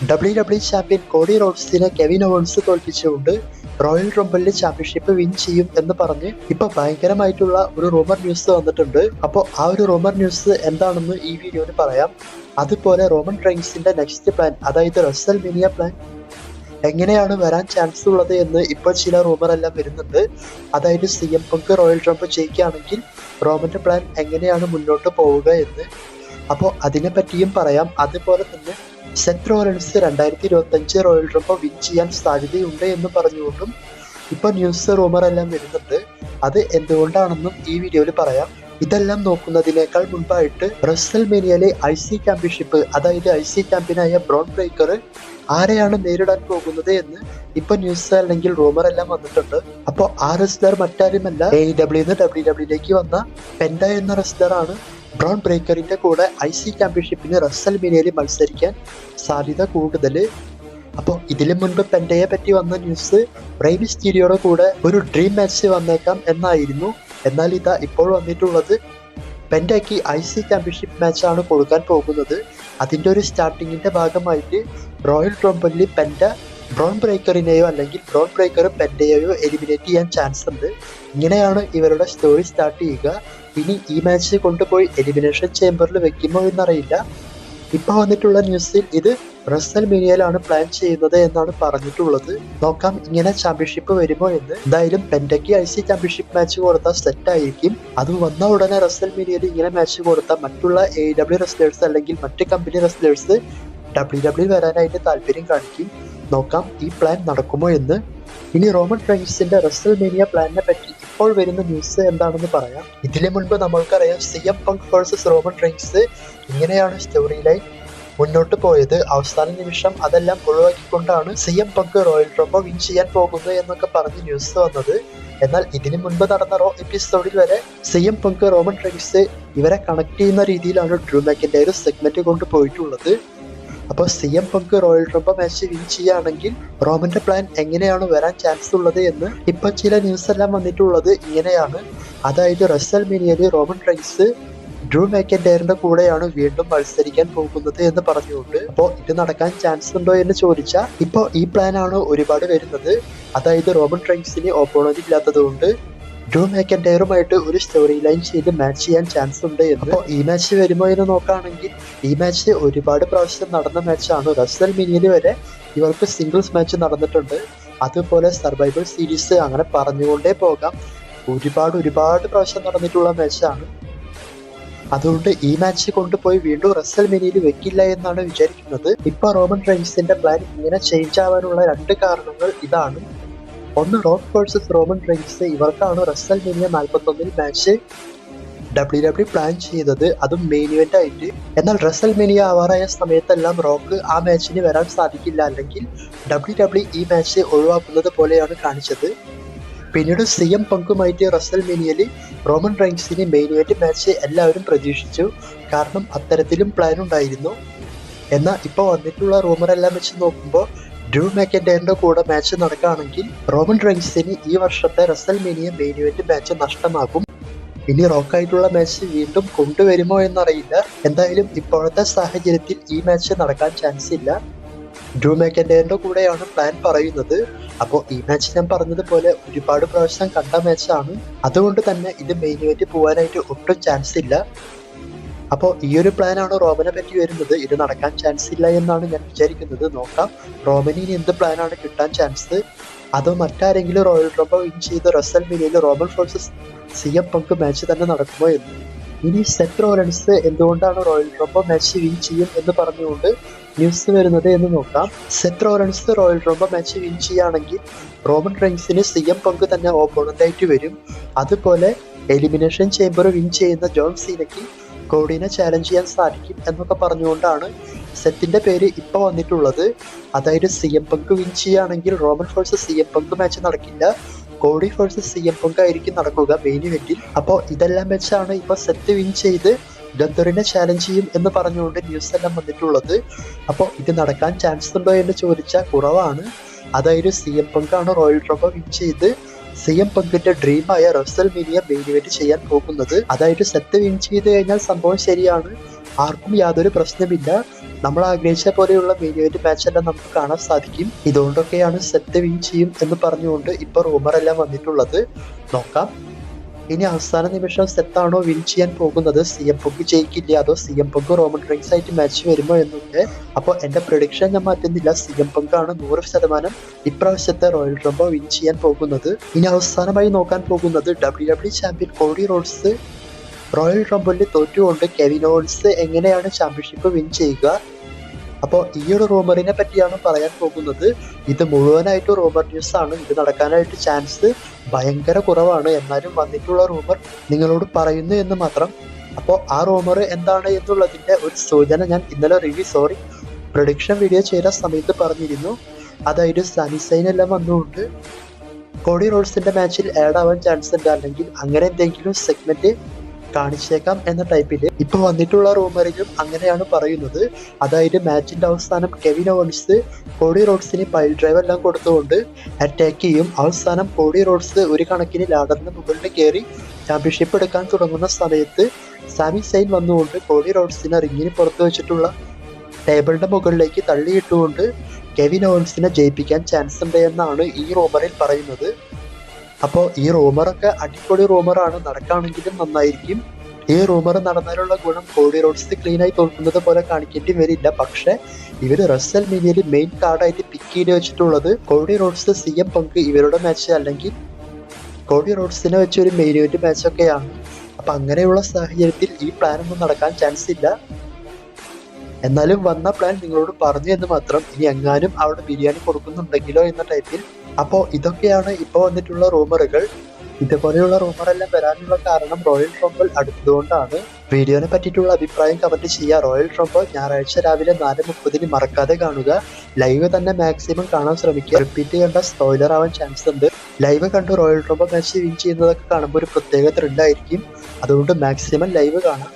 WWE champion Cody റോഡ്സിനെ Kevin Owens തോൽപ്പിച്ചുകൊണ്ട് Royal റംബിളിൽ ചാമ്പ്യൻഷിപ്പ് വിൻ ചെയ്യും എന്ന് പറഞ്ഞ് ഇപ്പൊ ഭയങ്കരമായിട്ടുള്ള ഒരു റൂമർ ന്യൂസ് വന്നിട്ടുണ്ട്. അപ്പോൾ ആ ഒരു റൂമർ ന്യൂസ് എന്താണെന്ന് ഈ വീഡിയോയിൽ പറയാം. അതുപോലെ റോമൻ റെയിൻസിന്റെ നെക്സ്റ്റ് പ്ലാൻ, അതായത് റെസൽമേനിയ പ്ലാൻ എങ്ങനെയാണ് വരാൻ ചാൻസ് ഉള്ളത് എന്ന് ഇപ്പോൾ ചില റൂമർ എല്ലാം വരുന്നുണ്ട്. അതായത് CM പങ്ക് റോയൽ റംബിൾ ജയിക്കുകയാണെങ്കിൽ റോമന്റെ പ്ലാൻ എങ്ങനെയാണ് മുന്നോട്ട് പോവുക എന്ന്. അപ്പോൾ അതിനെ പറ്റിയും പറയാം. അതുപോലെ തന്നെ Seth Rollins 2025 royal rumble win ചെയ്യാൻ സാധ്യതയുണ്ട് എന്ന് പറഞ്ഞുകൊണ്ടും ഇപ്പൊ ന്യൂസ് റൂമർ എല്ലാം വരുന്നുണ്ട്. അത് എന്തുകൊണ്ടാണെന്നും ഈ വീഡിയോയിൽ പറയാം. ഇതെല്ലാം നോക്കുന്നതിനേക്കാൾ മുൻപായിട്ട് റെസൽമേനിയയിലെ IC ചാമ്പ്യൻഷിപ്പ്, അതായത് IC ചാമ്പ്യനായ ബ്രോൺ ബ്രേക്കർ ആരെയാണ് നേരിടാൻ പോകുന്നത് എന്ന് ഇപ്പൊ ന്യൂസ് അല്ലെങ്കിൽ റൂമർ എല്ലാം വന്നിട്ടുണ്ട്. അപ്പോൾ ആ റെസ്ലർ മറ്റാരുമല്ല, AEW WWE വന്ന പെൻഡ എന്ന റെസ്ലറാണ് ബ്രോൺ ബ്രേക്കറിന്റെ കൂടെ IC ചാമ്പ്യൻഷിപ്പിന് റെസൽമേനിയയിൽ മത്സരിക്കാൻ സാധ്യത കൂടുതൽ. അപ്പോൾ ഇതിനു മുൻപ് പെൻഡയെ പറ്റി വന്ന ന്യൂസ് റെയ് മിസ്റ്റീരിയോയുടെ കൂടെ ഒരു ഡ്രീം മാച്ച് വന്നേക്കാം എന്നായിരുന്നു. എന്നാൽ ഇതാ ഇപ്പോൾ വന്നിട്ടുള്ളത് പെൻഡയ്ക്ക് IC ചാമ്പ്യൻഷിപ്പ് മാച്ചാണ് കൊടുക്കാൻ പോകുന്നത്. അതിൻ്റെ ഒരു സ്റ്റാർട്ടിങ്ങിന്റെ ഭാഗമായിട്ട് റോയൽ റംബിളിൽ പെൻഡ ബ്രോൺ ബ്രേക്കറിനെയോ അല്ലെങ്കിൽ ബ്രോൺ ബ്രേക്കർ പെൻഡയെയോ എലിമിനേറ്റ് ചെയ്യാൻ ചാൻസ് ഉണ്ട്. ഇങ്ങനെയാണ് ഇവരുടെ സ്റ്റോറി സ്റ്റാർട്ട് ചെയ്യുക. ഇനി ഈ മാച്ച് കൊണ്ടുപോയി എലിമിനേഷൻ ചേംബറിൽ വെക്കുമോ എന്നറിയില്ല. ഇപ്പൊ വന്നിട്ടുള്ള ന്യൂസിൽ ഇത് റെസൽമേനിയയിലാണ് പ്ലാൻ ചെയ്യുന്നത് എന്നാണ് പറഞ്ഞിട്ടുള്ളത്. നോക്കാം ഇങ്ങനെ ചാമ്പ്യൻഷിപ്പ് വരുമോ എന്ന്. എന്തായാലും പെൻഡയ്ക്ക് IC ചാമ്പ്യൻഷിപ്പ് മാച്ച് കൊടുത്താൽ സെറ്റ് ആയിരിക്കും. അത് വന്ന ഉടനെ റെസൽമേനിയയിൽ ഇങ്ങനെ മാച്ച് കൊടുത്താൽ മറ്റുള്ള AEW റെസ്ലേഴ്സ് അല്ലെങ്കിൽ മറ്റ് കമ്പനി റെസ്ലേഴ്സ് WWE വരാനായിട്ട് താല്പര്യം കാണിക്കും. നോക്കാം ഈ പ്ലാൻ നടക്കുമോ എന്ന്. ഇനി റോമൻ റെയിൻസിന്റെ റെസൽമേനിയ പ്ലാനിനെ പറ്റി ഇപ്പോൾ വരുന്ന ന്യൂസ് എന്താണെന്ന് പറയാം. ഇതിനു മുൻപ് നമ്മൾക്കറിയാം CM പങ്ക് വേഴ്സസ് റോമൻ റെയിൻസ് ഇങ്ങനെയാണ് സ്റ്റോറി ലൈൻ മുന്നോട്ട് പോയത്. അവസാന നിമിഷം അതെല്ലാം ഒഴിവാക്കിക്കൊണ്ടാണ് CM പങ്ക് റോയൽ റംബിൾ വിൻ ചെയ്യാൻ പോകുന്നത് എന്നൊക്കെ പറഞ്ഞ് ന്യൂസ് വന്നത്. എന്നാൽ ഇതിനു മുൻപ് നടന്ന റോ എപ്പിസോഡിൽ വരെ CM പങ്ക് റോമൻ റെയിൻസ് ഇവരെ കണക്ട് ചെയ്യുന്ന രീതിയിലാണ് ഡ്രൂ മാക്കിൻറെയർ സെഗ്മെന്റ് കൊണ്ടുപോയിട്ടുള്ളത്. അപ്പോൾ CM പങ്ക് റോയൽ റംബിൾ മാച്ച് വിൻ ചെയ്യുകയാണെങ്കിൽ റോമന്റെ പ്ലാൻ എങ്ങനെയാണ് വരാൻ ചാൻസ് ഉള്ളത് എന്ന് ഇപ്പൊ ചില ന്യൂസ് എല്ലാം വന്നിട്ടുള്ളത് ഇങ്ങനെയാണ്. അതായത് റെസൽമേനിയയിൽ റോമൻ റെയിൻസ് ഡ്രൂ മാക്കിൻറെയറിന്റെ കൂടെയാണ് വീണ്ടും മത്സരിക്കാൻ പോകുന്നത് എന്ന് പറഞ്ഞുകൊണ്ട്. അപ്പോൾ ഇത് നടക്കാൻ ചാൻസ് ഉണ്ടോ എന്ന് ചോദിച്ചാൽ ഇപ്പോൾ ഈ പ്ലാനാണ് ഒരുപാട് വരുന്നത്. അതായത് റോമൻ റെയിൻസിന് ഓപ്പോണന്റ് ഇല്ലാത്തത് കൊണ്ട് ഡ്രൂ മാക്കിൻറെയറുമായിട്ട് ഒരു സ്റ്റോറി ലൈൻ ചെയ്ത് മാച്ച് ചെയ്യാൻ ചാൻസ് ഉണ്ട് എന്ന്. അപ്പോൾ ഈ മാച്ച് വരുമോ എന്ന് നോക്കുകയാണെങ്കിൽ ഈ മാച്ച് ഒരുപാട് പ്രാവശ്യം നടന്ന മാച്ചാണ്. റെസൽമേനിയയിൽ വരെ ഇവർക്ക് സിംഗിൾസ് മാച്ച് നടന്നിട്ടുണ്ട്. അതുപോലെ സർവൈവൽ സീരീസ്, അങ്ങനെ പറഞ്ഞുകൊണ്ടേ പോകാം. ഒരുപാട് പ്രാവശ്യം നടന്നിട്ടുള്ള മാച്ചാണ്. അതുകൊണ്ട് ഈ മാച്ച് കൊണ്ടുപോയി വീണ്ടും റെസൽമേനിയയിൽ വെക്കില്ല എന്നാണ് വിചാരിക്കുന്നത്. ഇപ്പൊ റോമൻ റെയിൻസിന്റെ പ്ലാൻ ഇങ്ങനെ ചേഞ്ച് ആവാനുള്ള 2 കാരണങ്ങൾ ഇതാണ്. ഒന്ന്, റോക്ക് വേഴ്സസ് റോമൻ റെയിൻസ് ഇവർക്കാണ് റെസൽമേനിയ 41 മാച്ച് WWE പ്ലാൻ ചെയ്തത്, അതും മെയിൻ ഇവന്റ് ആയിട്ട്. എന്നാൽ റെസൽമേനിയ ആവാറായ സമയത്തെല്ലാം റോക്ക് ആ മാച്ചിന് വരാൻ സാധിക്കില്ല, അല്ലെങ്കിൽ WWE ഈ മാച്ച് ഒഴിവാക്കുന്നത് പോലെയാണ് കാണിച്ചത്. പിന്നീട് CM പങ്കുമായിട്ട് റെസൽമേനിയയിൽ റോമൻ റെയിൻസിന് മെയിൻ ഇവന്റ് മാച്ച് എല്ലാവരും പ്രതീക്ഷിച്ചു, കാരണം അത്തരത്തിലും പ്ലാൻ ഉണ്ടായിരുന്നു. എന്നാൽ ഇപ്പോൾ വന്നിട്ടുള്ള റൂമർ എല്ലാം വെച്ച് നോക്കുമ്പോൾ ഡ്രൂ മാക്കിൻറെയറിന്റെ കൂടെ മാച്ച് നടക്കുകയാണെങ്കിൽ റോമൻ റെയിൻസിന് ഈ വർഷത്തെ റെസൽമേനിയ മെയിൻ ഇവന്റ് മാച്ച് നഷ്ടമാകും. ഇനി റോക്കായിട്ടുള്ള മാച്ച് വീണ്ടും കൊണ്ടുവരുമോ എന്നറിയില്ല. എന്തായാലും ഇപ്പോഴത്തെ സാഹചര്യത്തിൽ ഈ മാച്ച് നടക്കാൻ ചാൻസ് ഇല്ല. ഡ്രൂ മാക്കിൻറെയറിന്റെ കൂടെയാണ് പ്ലാൻ പറയുന്നത്. അപ്പോൾ ഈ മാച്ച് ഞാൻ പറഞ്ഞതുപോലെ ഒരുപാട് പ്രാവശ്യം കണ്ട മാച്ചാണ്. അതുകൊണ്ട് തന്നെ ഇത് മെയിൻ ഇവന്റ് പോകാനായിട്ട് ഒട്ടും ചാൻസ് ഇല്ല. അപ്പോൾ ഈ ഒരു പ്ലാനാണ് റോമനെ പറ്റി വരുന്നത്. ഇത് നടക്കാൻ ചാൻസ് ഇല്ല എന്നാണ് ഞാൻ വിചാരിക്കുന്നത്. നോക്കാം റോമനിന് എന്ത് പ്ലാനാണ് കിട്ടാൻ ചാൻസ്. അതോ മറ്റാരെങ്കിലും റോയൽ റംബിൾ വിൻ ചെയ്ത് റെസൽമേനിയയിൽ റോമൻ വേഴ്സസ് CM പങ്ക് മാച്ച് തന്നെ നടക്കുമോ എന്ന്. ഇനി സെത്ത് റോളൻസ് എന്തുകൊണ്ടാണ് റോയൽ റംബിൾ മാച്ച് വിൻ ചെയ്യും എന്ന് പറഞ്ഞുകൊണ്ട് ന്യൂസ് വരുന്നത് എന്ന് നോക്കാം. Seth Rollins royal rumble match win ചെയ്യുകയാണെങ്കിൽ റോമൻ റെയിൻസിന് CM പങ്ക് തന്നെ ഓപ്പോണന്റ് ആയിട്ട് വരും. അതുപോലെ എലിമിനേഷൻ ചേംബർ വിൻ ചെയ്യുന്ന ജോൺ സീനയ്ക്ക് കോഡിനെ ചാലഞ്ച് ചെയ്യാൻ സാധിക്കും എന്നൊക്കെ പറഞ്ഞുകൊണ്ടാണ് സെത്തിന്റെ പേര് ഇപ്പൊ വന്നിട്ടുള്ളത്. അതായത് CM പങ്ക് വിൻ ചെയ്യുകയാണെങ്കിൽ റോമൻ വേഴ്സസ് CM പങ്ക് മാച്ച് നടക്കില്ല, കോഡി വേഴ്സസ് CM പങ്ക് ആയിരിക്കും നടക്കുക മെയിൻ ഇവന്റിൽ. അപ്പോൾ ഇതെല്ലാം വെച്ചാണ് ഇപ്പൊ സെറ്റ് വിൻ ചെയ്ത് ഗന്തറിനെ ചാലഞ്ച് ചെയ്യും എന്ന് പറഞ്ഞുകൊണ്ട് ന്യൂസ് എല്ലാം വന്നിട്ടുള്ളത്. അപ്പോൾ ഇത് നടക്കാൻ ചാൻസ് ഉണ്ടോ എന്ന് ചോദിച്ചാൽ കുറവാണ്. അതായത് CM പങ്കാണ് റോയൽ റംബിൾ വിൻ ചെയ്ത് CM പങ്കിന്റെ ഡ്രീമായ റെസൽമേനിയ മെയിൻ ഇവന്റ് ചെയ്യാൻ പോകുന്നത്. അതായത് സെറ്റ് വിൻ ചെയ്ത് കഴിഞ്ഞാൽ സംഭവം ശരിയാണ്, ആർക്കും യാതൊരു പ്രശ്നമില്ല. നമ്മൾ ആഗ്രഹിച്ച പോലെയുള്ള മെയിൻ ഇവന്റ് മാച്ച് എല്ലാം നമുക്ക് കാണാൻ സാധിക്കും. ഇതുകൊണ്ടൊക്കെയാണ് സെറ്റ് വിൻ ചെയ്യും എന്ന് പറഞ്ഞുകൊണ്ട് ഇപ്പൊ റൂമർ എല്ലാം വന്നിട്ടുള്ളത്. നോക്കാം ഇനി അവസാന നിമിഷം സെത്താണോ വിൻ ചെയ്യാൻ പോകുന്നത്, CM Punk ജയിക്കില്ല അതോ CM Punk റോമൻ റെയിൻസ് ആയിട്ട് മാച്ച് വരുമോ എന്നൊക്കെ. അപ്പോൾ എന്റെ പ്രഡിക്ഷൻ ഞാൻ മാറ്റുന്നില്ല, CM Punk ആണ് 100% ഇപ്രാവശ്യത്തെ റോയൽ റംബിൾ വിൻ ചെയ്യാൻ പോകുന്നത്. ഇനി അവസാനമായി നോക്കാൻ പോകുന്നത് WWE champion Cody Rhodes Royal റംബിളിൽ തോറ്റുകൊണ്ട് കെവിൻ ഓവൻസ് എങ്ങനെയാണ് ചാമ്പ്യൻഷിപ്പ് വിൻ ചെയ്യുക. അപ്പോൾ ഈ ഒരു റൂമറിനെ പറ്റിയാണ് പറയാൻ പോകുന്നത്. ഇത് മുഴുവനായിട്ട് റൂമർ ന്യൂസ് ആണ്. ഇത് നടക്കാനായിട്ട് ചാൻസ് ഭയങ്കര കുറവാണ്. എന്നാലും വന്നിട്ടുള്ള റൂമർ നിങ്ങളോട് പറയുന്നു എന്ന് മാത്രം. അപ്പോൾ ആ റൂമർ എന്താണ് എന്നുള്ളതിന്റെ ഒരു സൂചന ഞാൻ ഇന്നലെ പ്രൊഡിക്ഷൻ വീഡിയോ ചെയ്ത സമയത്ത് പറഞ്ഞിരുന്നു. അതായത് സാമി സൈൻ എല്ലാം വന്നുകൊണ്ട് കോഡി റോഡ്സിന്റെ മാച്ചിൽ ആഡ് ആവാൻ ചാൻസ് ഉണ്ട്, അല്ലെങ്കിൽ അങ്ങനെ എന്തെങ്കിലും സെഗ്മെന്റ് കാണിച്ചേക്കാം എന്ന ടൈപ്പില് ഇപ്പൊ വന്നിട്ടുള്ള റൂമറിലും അങ്ങനെയാണ് പറയുന്നത്. അതായത് മാച്ചിന്റെ അവസാനം കെവിൻ ഓവൻസ് കോഡി റോഡ്സിന് പൈൽ ഡ്രൈവ് എല്ലാം കൊടുത്തുകൊണ്ട് അറ്റാക്ക് ചെയ്യും. അവസാനം കോഡി റോഡ്സ് ഒരു കണക്കിന് ലാഡറിന് മുകളിൽ കയറി ചാമ്പ്യൻഷിപ്പ് എടുക്കാൻ തുടങ്ങുന്ന സമയത്ത് സാമി സൈൻ വന്നുകൊണ്ട് കോഡി റോഡ്സിനെ റിങ്ങിന് പുറത്തു വെച്ചിട്ടുള്ള ടേബിളിന്റെ മുകളിലേക്ക് തള്ളിയിട്ടുകൊണ്ട് കെവിൻ ഓവൻസിനെ ജയിപ്പിക്കാൻ ചാൻസ് ഉണ്ട് എന്നാണ് ഈ റൂമറിൽ പറയുന്നത്. അപ്പോൾ ഈ റൂമറൊക്കെ അടിപൊളി റൂമറാണ്, നടക്കുകയാണെങ്കിലും നന്നായിരിക്കും. ഈ റൂമർ നടന്നാലുള്ള ഗുണം കോഡി റോഡ്സ് ക്ലീനായി തോൽക്കുന്നത് പോലെ കാണിക്കേണ്ടി വരില്ല. പക്ഷെ ഇവര് റസൽ മീനിയയിൽ മെയിൻ കാർഡായിട്ട് പിക്ക് ചെയ്ത് വെച്ചിട്ടുള്ളത് കോഡി റോഡ്സ് CM Punk ഇവരുടെ മാച്ച്, അല്ലെങ്കിൽ കോഡി റോഡ്സിനെ വെച്ച് ഒരു മെയിൻ ഇവന്റ് മാച്ചൊക്കെയാണ്. അപ്പൊ അങ്ങനെയുള്ള സാഹചര്യത്തിൽ ഈ പ്ലാൻ ഒന്നും നടക്കാൻ ചാൻസ് ഇല്ല. എന്നാലും വന്ന പ്ലാൻ നിങ്ങളോട് പറഞ്ഞു എന്ന് മാത്രം. ഇനി എങ്ങാനും അവിടെ ബിരിയാണി കൊടുക്കുന്നുണ്ടെങ്കിലോ എന്ന ടൈപ്പിൽ. അപ്പോൾ ഇതൊക്കെയാണ് ഇപ്പോൾ വന്നിട്ടുള്ള റൂമറുകൾ. ഇതുപോലെയുള്ള റൂമറെല്ലാം വരാനുള്ള കാരണം റോയൽ റംബിൾ അടുത്തതുകൊണ്ടാണ്. വീഡിയോനെ പറ്റിയിട്ടുള്ള അഭിപ്രായം കമന്റ് ചെയ്യുക. റോയൽ റംബിൾ ഞായറാഴ്ച രാവിലെ 4:30 മറക്കാതെ കാണുക. ലൈവ് തന്നെ മാക്സിമം കാണാൻ ശ്രമിക്കുക. റിപ്പീറ്റ് ചെയ്യേണ്ട സ്പോയിലർ ആവാൻ ചാൻസ് ഉണ്ട്. ലൈവ് കണ്ട് റോയൽ റംബിൾ മാച്ച് വിൻ ചെയ്യുന്നതൊക്കെ കാണുമ്പോൾ ഒരു പ്രത്യേക ത്രില്ലായിരിക്കും. അതുകൊണ്ട് മാക്സിമം ലൈവ് കാണാം.